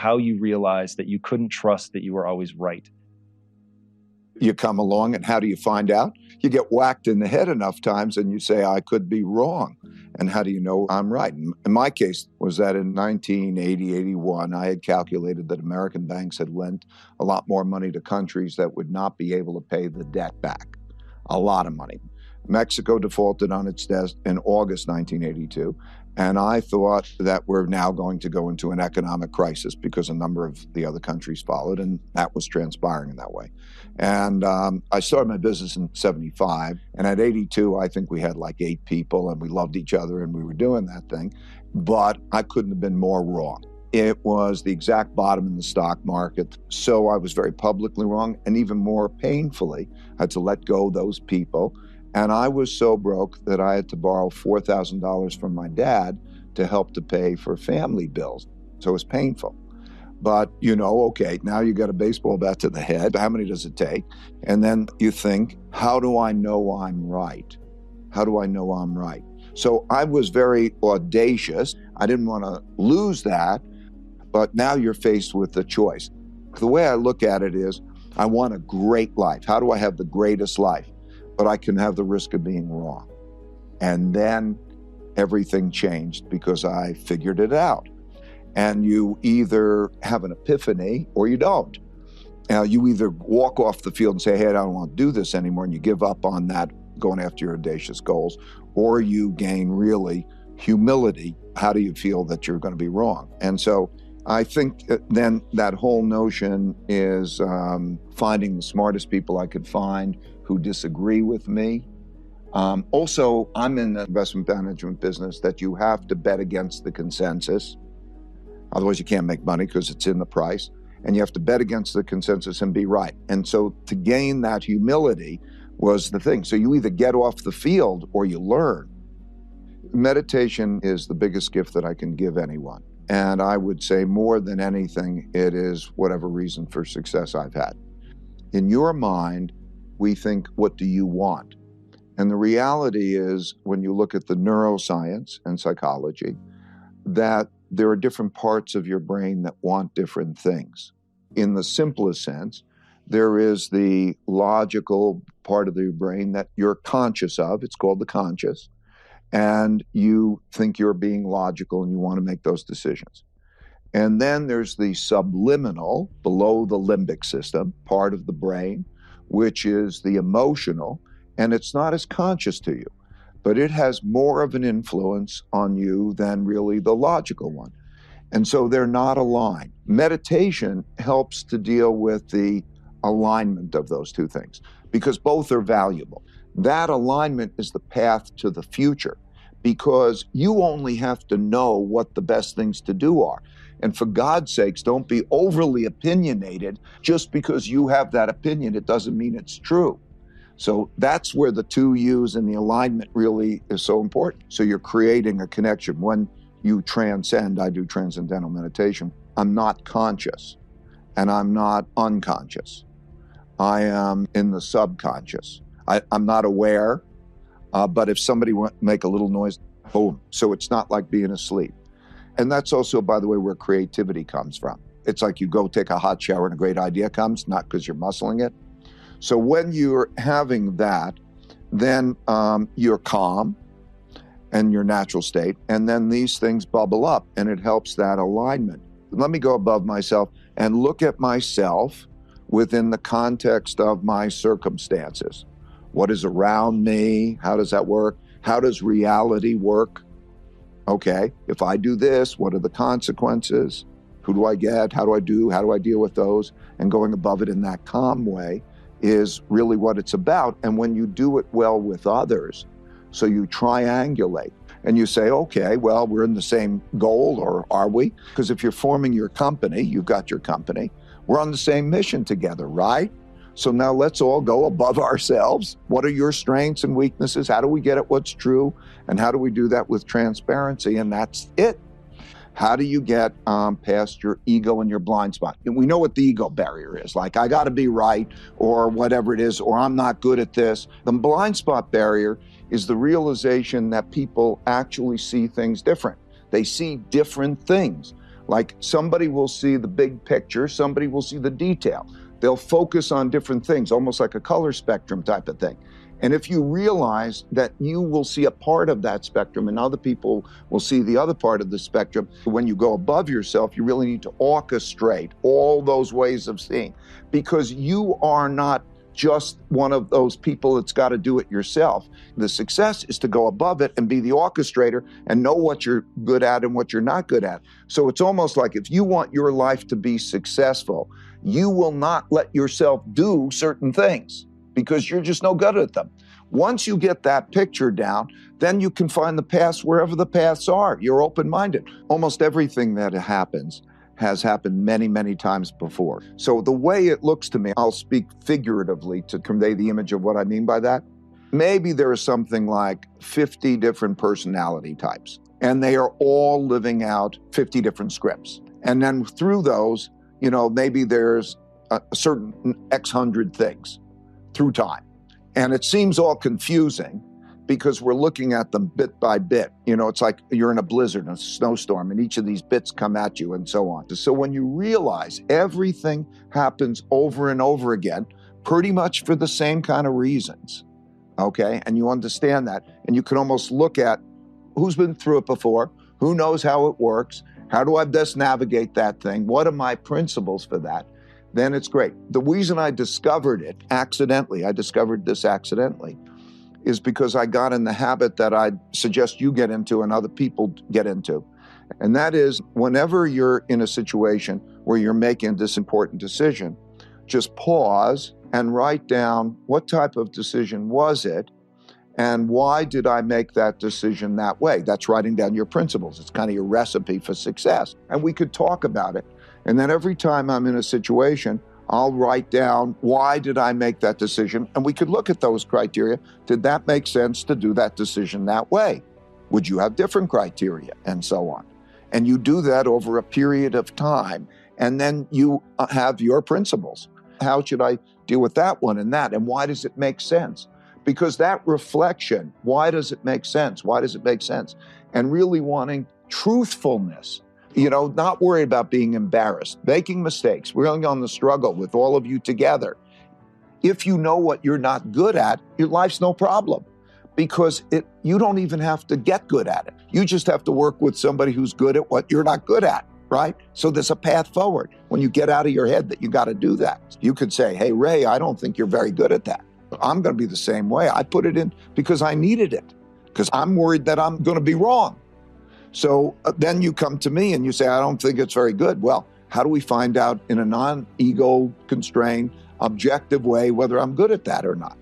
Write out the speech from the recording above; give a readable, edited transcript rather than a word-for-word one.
how you realized that you couldn't trust that you were always right. You come along, and how do you find out? You get whacked in the head enough times and you say, I could be wrong. And how do you know I'm right? In my case was that in 1980, 81, I had calculated that American banks had lent a lot more money to countries that would not be able to pay the debt back. A lot of money. Mexico defaulted on its debt in August 1982. And I thought that we're now going to go into an economic crisis because a number of the other countries followed, and that was transpiring in that way. And I started my business in 75, and at 82, I think we had like 8 people, and we loved each other, and we were doing that thing. But I couldn't have been more wrong. It was the exact bottom in the stock market, so I was very publicly wrong, and even more painfully, I had to let go of those people. And I was so broke that I had to borrow $4,000 from my dad to help to pay for family bills. So it was painful. But, okay, now you got a baseball bat to the head. How many does it take? And then you think, how do I know I'm right? How do I know I'm right? So I was very audacious. I didn't want to lose that. But now you're faced with a choice. The way I look at it is, I want a great life. How do I have the greatest life? But I can have the risk of being wrong. And then everything changed because I figured it out. And you either have an epiphany or you don't. You either walk off the field and say, hey, I don't want to do this anymore, and you give up on that, going after your audacious goals, or you gain really humility. How do you feel that you're going to be wrong? And so I think then that whole notion is finding the smartest people I could find who disagree with me. Also, I'm in the investment management business that you have to bet against the consensus. Otherwise, you can't make money because it's in the price. And you have to bet against the consensus and be right. And so to gain that humility was the thing. So you either get off the field or you learn. Meditation is the biggest gift that I can give anyone. And I would say more than anything, it is whatever reason for success I've had. In your mind, we think, what do you want? And the reality is, when you look at the neuroscience and psychology, that there are different parts of your brain that want different things. In the simplest sense, there is the logical part of your brain that you're conscious of. It's called the conscious. And you think you're being logical and you want to make those decisions. And then there's the subliminal, below the limbic system, part of the brain, which is the emotional, and it's not as conscious to you, but it has more of an influence on you than really the logical one. And so they're not aligned. Meditation helps to deal with the alignment of those two things because both are valuable. That alignment is the path to the future because you only have to know what the best things to do are. And for God's sakes, don't be overly opinionated. Just because you have that opinion, it doesn't mean it's true. So that's where the two U's and the alignment really is so important. So you're creating a connection. When you transcend, I do transcendental meditation, I'm not conscious and I'm not unconscious. I am in the subconscious. I'm not aware, but if somebody make a little noise, boom. So it's not like being asleep. And that's also, by the way, where creativity comes from. It's like you go take a hot shower and a great idea comes, not because you're muscling it. So when you're having that, then you're calm and your natural state, and then these things bubble up and it helps that alignment. Let me go above myself and look at myself within the context of my circumstances. What is around me? How does that work? How does reality work? Okay, if I do this, what are the consequences? Who do I get? How do I do? How do I deal with those? And going above it in that calm way is really what it's about. And when you do it well with others, so you triangulate and you say, okay, well, we're in the same goal, or are we? Because if you're forming your company, you've got your company, we're on the same mission together, right? So now let's all go above ourselves. What are your strengths and weaknesses? How do we get at what's true? And how do we do that with transparency? And that's it. How do you get past your ego and your blind spot? And we know what the ego barrier is. Like, I got to be right, or whatever it is, or I'm not good at this. The blind spot barrier is the realization that people actually see things different. They see different things. Like somebody will see the big picture, somebody will see the detail. They'll focus on different things, almost like a color spectrum type of thing. And if you realize that you will see a part of that spectrum and other people will see the other part of the spectrum, when you go above yourself, you really need to orchestrate all those ways of seeing, because you are not just one of those people that's got to do it yourself. The success is to go above it and be the orchestrator and know what you're good at and what you're not good at. So it's almost like if you want your life to be successful, you will not let yourself do certain things because you're just no good at them. Once you get that picture down, then you can find the paths wherever the paths are. You're open-minded. Almost everything that happens has happened many, many times before. So the way it looks to me, I'll speak figuratively to convey the image of what I mean by that. Maybe there is something like 50 different personality types, and they are all living out 50 different scripts. And then through those, maybe there's a certain X hundred things through time. And it seems all confusing because we're looking at them bit by bit. It's like you're in a blizzard, a snowstorm, and each of these bits come at you and so on. So when you realize everything happens over and over again, pretty much for the same kind of reasons, okay? And you understand that, and you can almost look at who's been through it before, who knows how it works, how do I best navigate that thing, what are my principles for that? Then it's great. The reason I discovered it accidentally, is because I got in the habit that I suggest you get into and other people get into. And that is, whenever you're in a situation where you're making this important decision, just pause and write down what type of decision was it and why did I make that decision that way? That's writing down your principles. It's kind of your recipe for success. And we could talk about it. And then every time I'm in a situation, I'll write down, why did I make that decision? And we could look at those criteria. Did that make sense to do that decision that way? Would you have different criteria? And so on. And you do that over a period of time. And then you have your principles. How should I deal with that one and that? And why does it make sense? Because that reflection, why does it make sense? Why does it make sense? And really wanting truthfulness. Not worried about being embarrassed, making mistakes, really on the struggle with all of you together. If you know what you're not good at, your life's no problem because you don't even have to get good at it. You just have to work with somebody who's good at what you're not good at, right? So there's a path forward when you get out of your head that you got to do that. You could say, hey, Ray, I don't think you're very good at that. I'm going to be the same way. I put it in because I needed it, because I'm worried that I'm going to be wrong. So then you come to me and you say, I don't think it's very good. Well, how do we find out in a non-ego constrained, objective way whether I'm good at that or not?